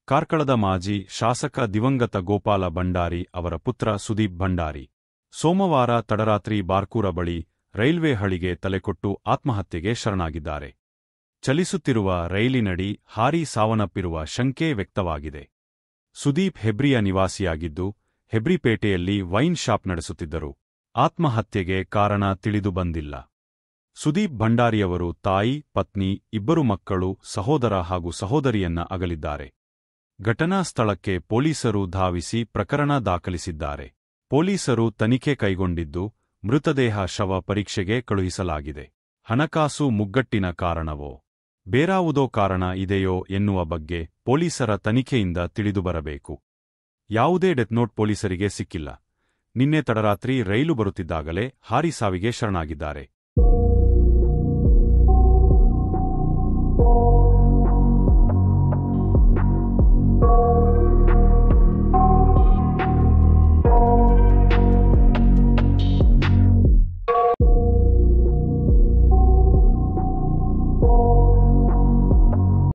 ಕಾರ್ಕಳದ ಮಾಜಿ ಶಾಸಕ ದಿವಂಗತ ಗೋಪಾಲ ಭಂಡಾರಿ ಅವರ ಪುತ್ರ ಸುದೀಪ್ ಭಂಡಾರಿ ಸೋಮವಾರ ತಡರಾತ್ರಿ ಬಾರ್ಕೂರ ಬಳಿ ರೈಲ್ವೆ ಹಳಿಗೆ ತಲೆಕೊಟ್ಟು ಆತ್ಮಹತ್ಯೆಗೆ ಶರಣಾಗಿದ್ದಾರೆ. ಚಲಿಸುತ್ತಿರುವ ರೈಲಿನಡಿ ಹಾರಿ ಸಾವನ್ನಪ್ಪಿರುವ ಶಂಕೆ ವ್ಯಕ್ತವಾಗಿದೆ. ಸುದೀಪ್ ಹೆಬ್ರಿಯ ನಿವಾಸಿಯಾಗಿದ್ದು, ಹೆಬ್ರಿಪೇಟೆಯಲ್ಲಿ ವೈನ್ ಶಾಪ್ ನಡೆಸುತ್ತಿದ್ದರು. ಆತ್ಮಹತ್ಯೆಗೆ ಕಾರಣ ತಿಳಿದು ಬಂದಿಲ್ಲ. ಸುದೀಪ್ ಭಂಡಾರಿಯವರು ತಾಯಿ, ಪತ್ನಿ, ಇಬ್ಬರು ಮಕ್ಕಳು, ಸಹೋದರ ಹಾಗೂ ಸಹೋದರಿಯನ್ನ ಅಗಲಿದ್ದಾರೆ. ಘಟನಾ ಸ್ಥಳಕ್ಕೆ ಪೊಲೀಸರು ಧಾವಿಸಿ ಪ್ರಕರಣ ದಾಖಲಿಸಿದ್ದಾರೆ. ಪೊಲೀಸರು ತನಿಖೆ ಕೈಗೊಂಡಿದ್ದು, ಮೃತದೇಹ ಶವ ಪರೀಕ್ಷೆಗೆ ಕಳುಹಿಸಲಾಗಿದೆ. ಹಣಕಾಸು ಮುಗ್ಗಟ್ಟಿನ ಕಾರಣವೋ, ಬೇರಾವುದೋ ಕಾರಣ ಇದೆಯೋ ಎನ್ನುವ ಬಗ್ಗೆ ಪೊಲೀಸರ ತನಿಖೆಯಿಂದ ತಿಳಿದುಬರಬೇಕು. ಯಾವುದೇ ಡೆತ್ನೋಟ್ ಪೊಲೀಸರಿಗೆ ಸಿಕ್ಕಿಲ್ಲ. ನಿನ್ನೆ ತಡರಾತ್ರಿ ರೈಲು ಬರುತ್ತಿದ್ದಾಗಲೇ ಹಾರಿ ಸಾವಿಗೆ ಶರಣಾಗಿದ್ದಾರೆ.